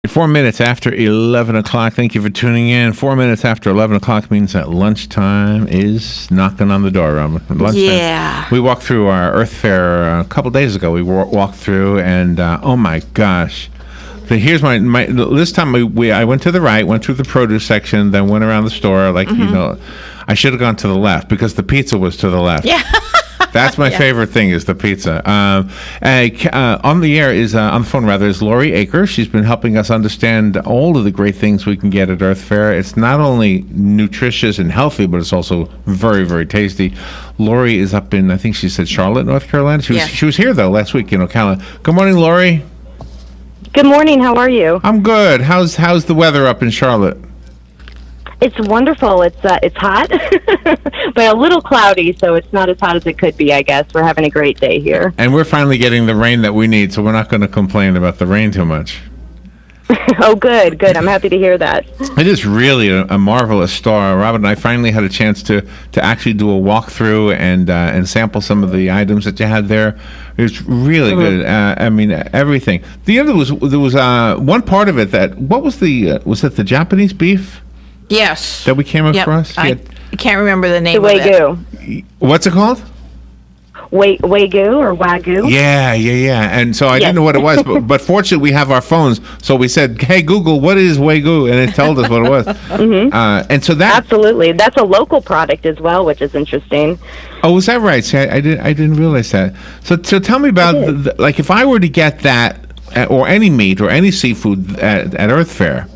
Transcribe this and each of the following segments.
4 minutes after 11 o'clock. Thank you for tuning in. 4 minutes after 11 o'clock means that lunchtime is knocking on the door. Lunchtime. Yeah. We walked through our Earth Fair a couple days ago. We walked through, and oh my gosh. Here's my this time I went to the right, went through the produce section, then went around the store. I should have gone to the left because the pizza was to the left. Yeah. That's my favorite thing is the pizza. On the phone is Laurie Aker. She's been helping us understand all of the great things we can get at Earth Fair. It's not only nutritious and healthy, but it's also very, very tasty. Laurie is up in, I think she said Charlotte, North Carolina. She was here though last week, Good morning, Laurie. Good morning. How are you? I'm good. How's the weather up in Charlotte? It's wonderful. It's hot, but a little cloudy, so it's not as hot as it could be, I guess. We're having a great day here. And we're finally getting the rain that we need, so we're not going to complain about the rain too much. Oh, good. I'm happy to hear that. It is really a marvelous store. Robin and I finally had a chance to actually do a walkthrough and sample some of the items that you had there. It was really good. Everything. There was one part of it that, what was was it the Japanese beef? Yes. That we came across? I can't remember the name of it. Wagyu. What's it called? Wagyu or Wagyu. Yeah. And so I didn't know what it was, but fortunately we have our phones, so we said, "Hey Google, what is Wagyu?" and it told us what it was. And so that absolutely, that's a local product as well, which is interesting. Oh, is that right? See, I didn't realize that. So tell me about if I were to get that or any meat or any seafood at Earth Fair.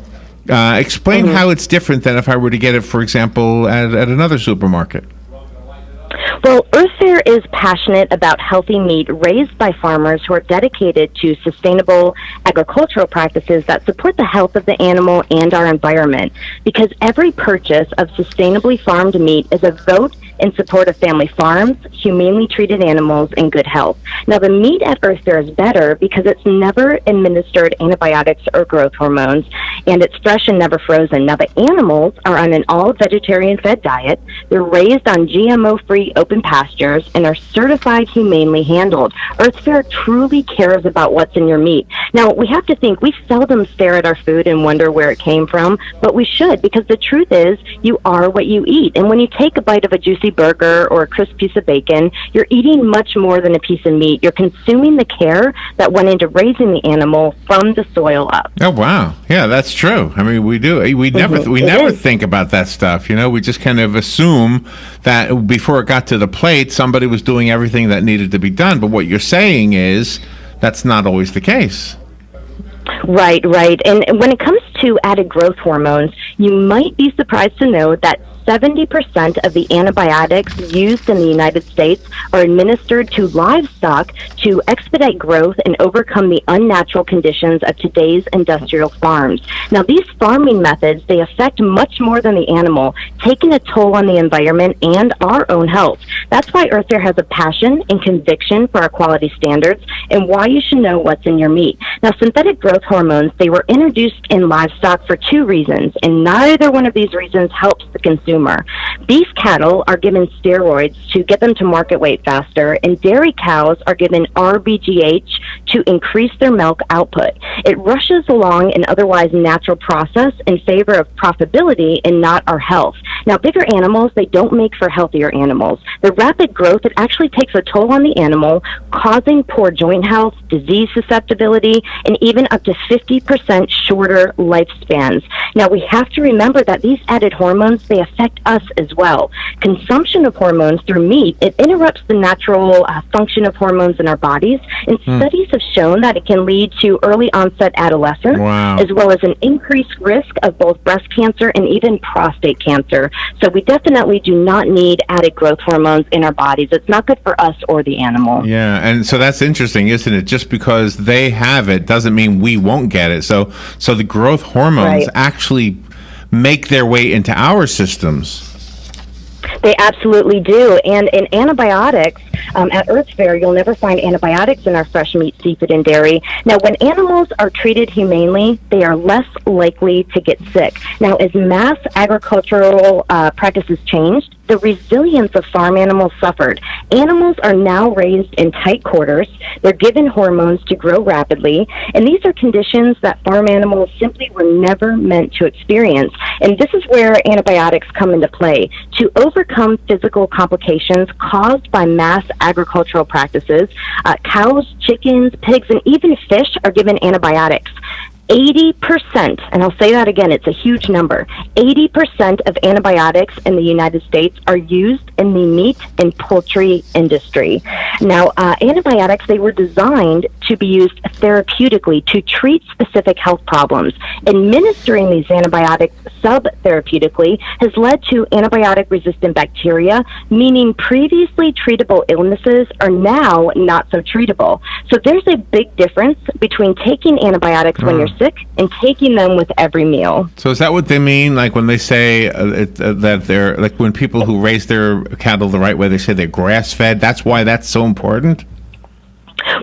Explain how it's different than if I were to get it, for example, at another supermarket. Well, Earth Fair is passionate about healthy meat raised by farmers who are dedicated to sustainable agricultural practices that support the health of the animal and our environment. Because every purchase of sustainably farmed meat is a vote in support of family farms, humanely treated animals, and good health. Now, the meat at Earth Fair is better because it's never administered antibiotics or growth hormones, and it's fresh and never frozen. Now, the animals are on an all-vegetarian fed diet. They're raised on GMO-free open pastures and are certified humanely handled. Earth Fair truly cares about what's in your meat. Now, we have to think, we seldom stare at our food and wonder where it came from, but we should, because the truth is, you are what you eat. And when you take a bite of a juicy burger or a crisp piece of bacon, you're eating much more than a piece of meat. You're consuming the care that went into raising the animal from the soil up. Oh, wow. Yeah, that's true. I mean, we do. We never think about that stuff. We just kind of assume that before it got to the plate, somebody was doing everything that needed to be done. But what you're saying is that's not always the case. Right. And when it comes to added growth hormones, you might be surprised to know that 70% of the antibiotics used in the United States are administered to livestock to expedite growth and overcome the unnatural conditions of today's industrial farms. Now, these farming methods, they affect much more than the animal, taking a toll on the environment and our own health. That's why Earth Fair has a passion and conviction for our quality standards and why you should know what's in your meat. Now, synthetic growth hormones, they were introduced in livestock for two reasons, and neither one of these reasons helps the consumer. Beef cattle are given steroids to get them to market weight faster, and dairy cows are given RBGH to increase their milk output. It rushes along an otherwise natural process in favor of profitability and not our health. Now, bigger animals, they don't make for healthier animals. The rapid growth, it actually takes a toll on the animal, causing poor joint health, disease susceptibility, and even up to 50% shorter lifespans. Now, we have to remember that these added hormones, they affect us as well. Consumption of hormones through meat, it interrupts the natural function of hormones in our bodies, and studies have shown that it can lead to early onset adolescence, as well as an increased risk of both breast cancer and even prostate cancer. So we definitely do not need added growth hormones in our bodies. It's not good for us or the animal. Yeah, and so that's interesting, isn't it? Just because they have it doesn't mean we won't get it. So the growth hormones actually make their way into our systems. They absolutely do. And in antibiotics, at Earth Fair, you'll never find antibiotics in our fresh meat, seafood, and dairy. Now, when animals are treated humanely, they are less likely to get sick. Now, as mass agricultural practices changed, the resilience of farm animals suffered. Animals are now raised in tight quarters. They're given hormones to grow rapidly, and these are conditions that farm animals simply were never meant to experience. And this is where antibiotics come into play. To overcome physical complications caused by mass agricultural practices, cows, chickens, pigs, and even fish are given antibiotics. 80%, and I'll say that again, it's a huge number, 80% of antibiotics in the United States are used in the meat and poultry industry. Now, antibiotics, they were designed to be used therapeutically to treat specific health problems. Administering these antibiotics sub-therapeutically has led to antibiotic-resistant bacteria, meaning previously treatable illnesses are now not so treatable. So there's a big difference between taking antibiotics when you're sick and taking them with every meal. So is that what they mean? Like when they say that they're, like when people who raise their cattle the right way, they say they're grass-fed. That's why that's so important?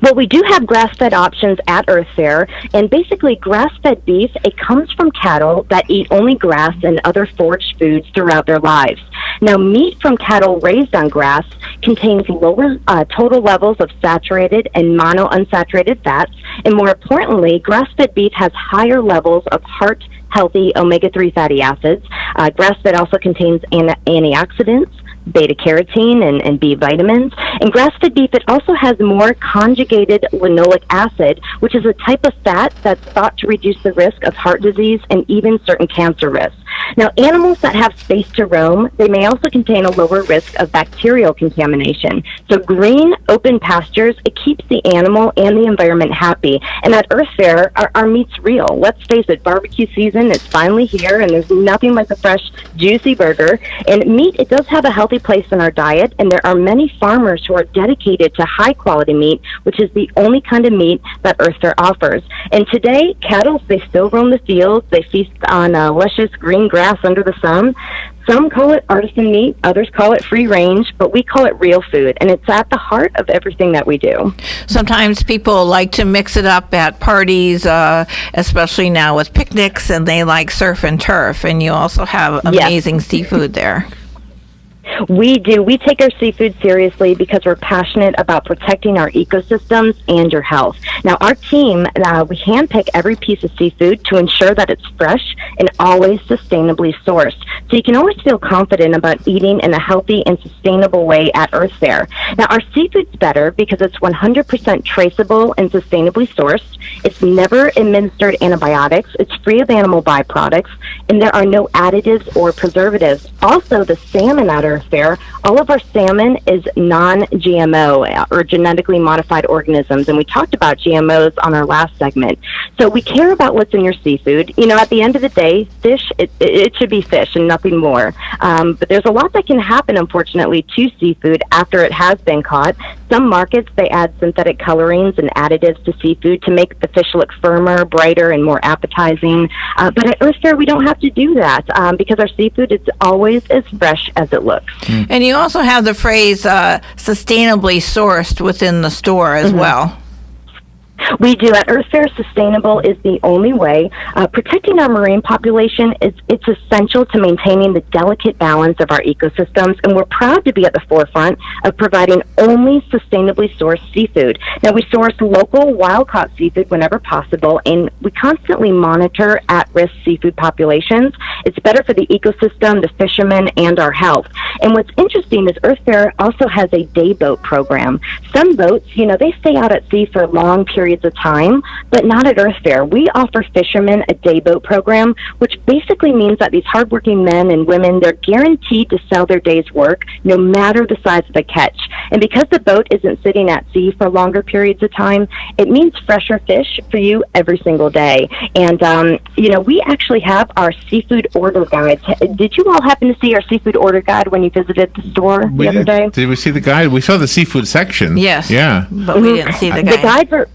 Well, we do have grass-fed options at Earth Fare, and basically grass-fed beef, it comes from cattle that eat only grass and other foraged foods throughout their lives. Now, meat from cattle raised on grass contains lower total levels of saturated and monounsaturated fats, and more importantly, grass-fed beef has higher levels of heart-healthy omega-3 fatty acids. Grass-fed also contains antioxidants, beta-carotene, and B vitamins. And grass-fed beef, it also has more conjugated linoleic acid, which is a type of fat that's thought to reduce the risk of heart disease and even certain cancer risks. Now, animals that have space to roam, they may also contain a lower risk of bacterial contamination. So green, open pastures, it keeps the animal and the environment happy. And at Earth Fare, our meat's real. Let's face it, barbecue season is finally here, and there's nothing like a fresh, juicy burger. And meat, it does have a healthy place in our diet, and there are many farmers who are dedicated to high-quality meat, which is the only kind of meat that Earth Fare offers. And today, cattle, they still roam the fields. They feast on luscious green grass under the sun. Some call it artisan meat, others call it free range, but we call it real food, and it's at the heart of everything that we do. Sometimes people like to mix it up at parties, especially now with picnics, and they like surf and turf, and you also have amazing seafood there. We do. We take our seafood seriously because we're passionate about protecting our ecosystems and your health. Now, our team, we handpick every piece of seafood to ensure that it's fresh and always sustainably sourced. So you can always feel confident about eating in a healthy and sustainable way at Earth Fare. Now, our seafood's better because it's 100% traceable and sustainably sourced. It's never administered antibiotics. It's free of animal byproducts, and there are no additives or preservatives. Also, the salmon at Earth Fare, all of our salmon is non-GMO or genetically modified organisms, and we talked about GMOs on our last segment. So we care about what's in your seafood. You know, at the end of the day, fish, it should be fish and nothing more. But there's a lot that can happen, unfortunately, to seafood after it has been caught. Some markets, they add synthetic colorings and additives to seafood to make the fish look firmer, brighter, and more appetizing. But at Earth Fare, we don't have to do that because our seafood is always as fresh as it looks. And you also have the phrase sustainably sourced within the store as well. We do. At Earth Fare, sustainable is the only way. Protecting our marine population, it's essential to maintaining the delicate balance of our ecosystems, and we're proud to be at the forefront of providing only sustainably sourced seafood. Now, we source local, wild-caught seafood whenever possible, and we constantly monitor at-risk seafood populations. It's better for the ecosystem, the fishermen, and our health. And what's interesting is Earth Fare also has a day boat program. Some boats, you know, they stay out at sea for long periods of time, but not at Earth Fare. We offer fishermen a day boat program, which basically means that these hardworking men and women, they're guaranteed to sell their day's work no matter the size of the catch. And because the boat isn't sitting at sea for longer periods of time, it means fresher fish for you every single day. And, you know, we actually have our seafood order guide. Did you all happen to see our seafood order guide when you visited the store the other day? Did we see the guide? We saw the seafood section. Yes. Yeah. But we didn't see the guide. The guide for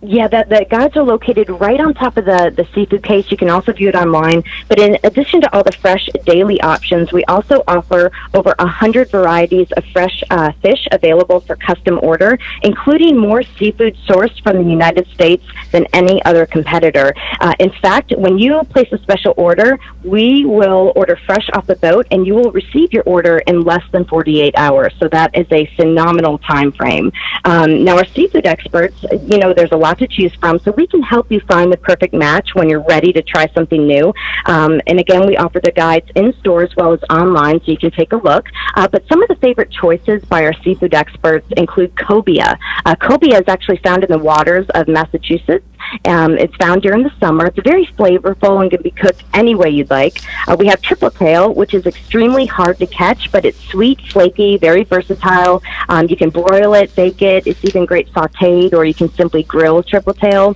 Yeah, the guides are located right on top of the seafood case. You can also view it online. But in addition to all the fresh daily options, we also offer over 100 varieties of fresh fish available for custom order, including more seafood sourced from the United States than any other competitor. In fact, when you place a special order, we will order fresh off the boat, and you will receive your order in less than 48 hours. So that is a phenomenal time frame. Now, our seafood experts, there's a lot to choose from, so we can help you find the perfect match when you're ready to try something new. And again, we offer the guides in store as well as online, so you can take a look. But some of the favorite choices by our seafood experts include cobia. Cobia is actually found in the waters of Massachusetts. It's found during the summer. It's very flavorful and can be cooked any way you'd like. We have triple tail, which is extremely hard to catch, but it's sweet, flaky, very versatile. You can broil it, bake it. It's even great sautéed, or you can simply grill triple tail.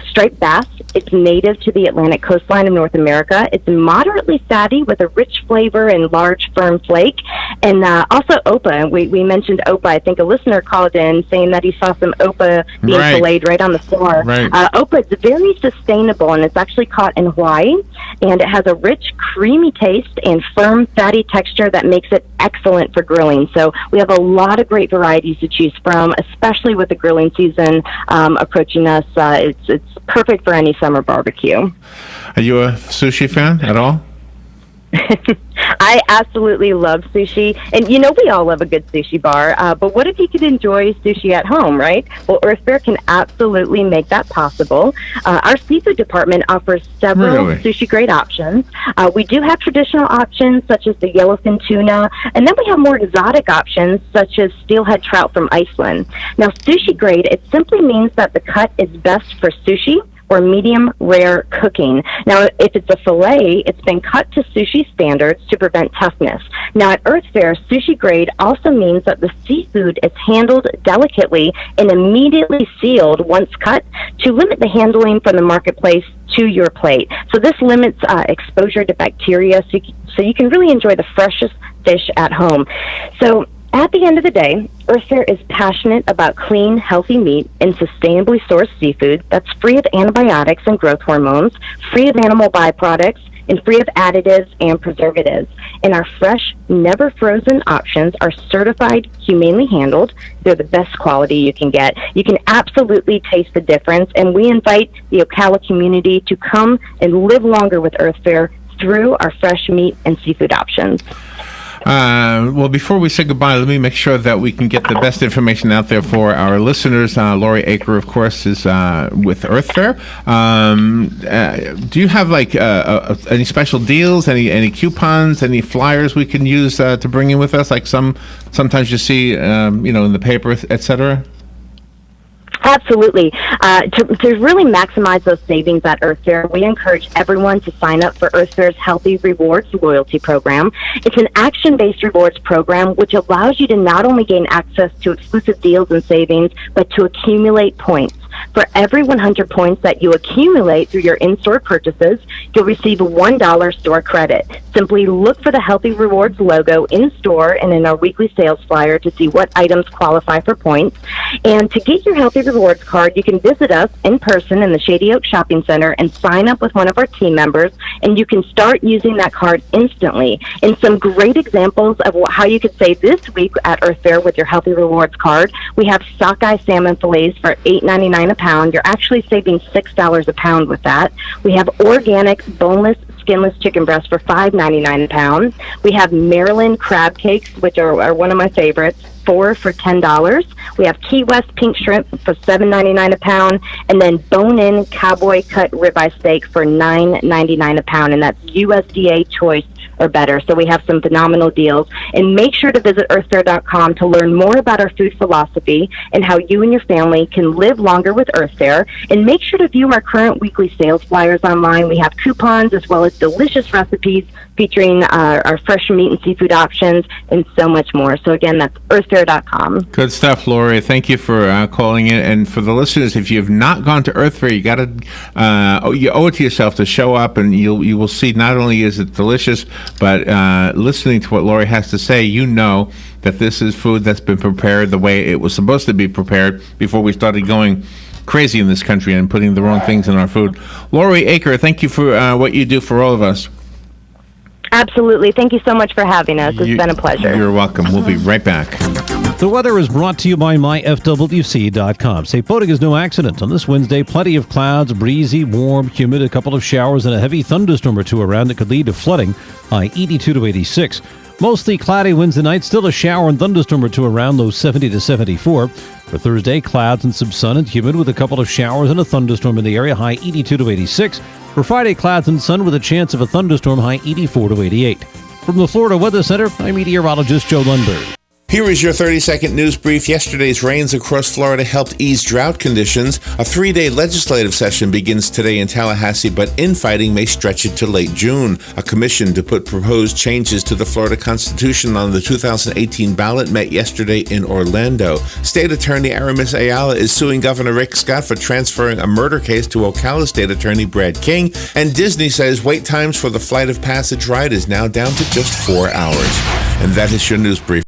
Striped bass, it's native to the Atlantic coastline of North America. It's moderately fatty with a rich flavor and large, firm flake. And also Opa. We mentioned Opa. I think a listener called in saying that he saw some Opa being filleted right on the floor. Right. Opa is very sustainable, and it's actually caught in Hawaii, and it has a rich, creamy taste and firm, fatty texture that makes it excellent for grilling. So we have a lot of great varieties to choose from, especially with the grilling season approaching us. It's perfect for any summer barbecue. Are you a sushi fan at all? I absolutely love sushi, and we all love a good sushi bar, but what if you could enjoy sushi at home, right? Well, Earth Fare can absolutely make that possible. Our seafood department offers several sushi-grade options. We do have traditional options, such as the yellowfin tuna, and then we have more exotic options, such as steelhead trout from Iceland. Now, sushi grade, it simply means that the cut is best for sushi or medium rare cooking. Now, if it's a fillet, it's been cut to sushi standards to prevent toughness. Now, at Earth Fare, sushi grade also means that the seafood is handled delicately and immediately sealed once cut to limit the handling from the marketplace to your plate. So this limits exposure to bacteria, so you can really enjoy the freshest fish at home. So at the end of the day, Earth Fare is passionate about clean, healthy meat and sustainably sourced seafood that's free of antibiotics and growth hormones, free of animal byproducts, and free of additives and preservatives. And our fresh, never frozen options are certified, humanely handled. They're the best quality you can get. You can absolutely taste the difference, and we invite the Ocala community to come and live longer with Earth Fare through our fresh meat and seafood options. Well, before we say goodbye, let me make sure that we can get the best information out there for our listeners. Laurie Aker, of course, is with Earth Fare. Do you have any special deals, any coupons, any flyers we can use to bring in with us? Like sometimes you see, in the paper, etc. Absolutely. To really maximize those savings at Earth Fare, we encourage everyone to sign up for Earth Fare's Healthy Rewards loyalty program. It's an action-based rewards program which allows you to not only gain access to exclusive deals and savings, but to accumulate points. For every 100 points that you accumulate through your in-store purchases, you'll receive a $1 store credit. Simply look for the Healthy Rewards logo in-store and in our weekly sales flyer to see what items qualify for points. And to get your Healthy Rewards card, you can visit us in person in the Shady Oak Shopping Center and sign up with one of our team members, and you can start using that card instantly. And some great examples of how you could save this week at Earth Fare with your Healthy Rewards card: we have sockeye salmon fillets for $8.99 a pound. You're actually saving $6 a pound with that. We have organic boneless skinless chicken breast for $5.99 a pound. We have Maryland crab cakes, which are one of my favorites, 4 for $10. We have Key West pink shrimp for $7.99 a pound, and then bone-in cowboy cut ribeye steak for $9.99 a pound, and that's USDA choice or better. So we have some phenomenal deals. And make sure to visit earthfare.com to learn more about our food philosophy and how you and your family can live longer with Earth Fare. And make sure to view our current weekly sales flyers online. We have coupons as well as delicious recipes featuring our fresh meat and seafood options and so much more. So again, that's earthfare.com. Good stuff, Laurie. Thank you for calling in. And for the listeners, if you have not gone to Earth Fare, you owe it to yourself to show up, and you will see not only is it delicious, but listening to what Laurie has to say, you know that this is food that's been prepared the way it was supposed to be prepared before we started going crazy in this country and putting the wrong things in our food. Laurie Aker, thank you for what you do for all of us. Absolutely. Thank you so much for having us. It's been a pleasure. You're welcome. We'll be right back. The weather is brought to you by myfwc.com. Safe boating is no accident. On this Wednesday, plenty of clouds, breezy, warm, humid, a couple of showers, and a heavy thunderstorm or two around that could lead to flooding. High 82 to 86. Mostly cloudy Wednesday night, still a shower and thunderstorm or two around, low 70 to 74. For Thursday, clouds and some sun and humid with a couple of showers and a thunderstorm in the area, high 82 to 86. For Friday, clouds and sun with a chance of a thunderstorm, high 84 to 88. From the Florida Weather Center, I'm meteorologist Joe Lundberg. Here is your 30-second news brief. Yesterday's rains across Florida helped ease drought conditions. A 3-day legislative session begins today in Tallahassee, but infighting may stretch it to late June. A commission to put proposed changes to the Florida Constitution on the 2018 ballot met yesterday in Orlando. State Attorney Aramis Ayala is suing Governor Rick Scott for transferring a murder case to Ocala State Attorney Brad King. And Disney says wait times for the Flight of Passage ride is now down to just 4 hours. And that is your news brief.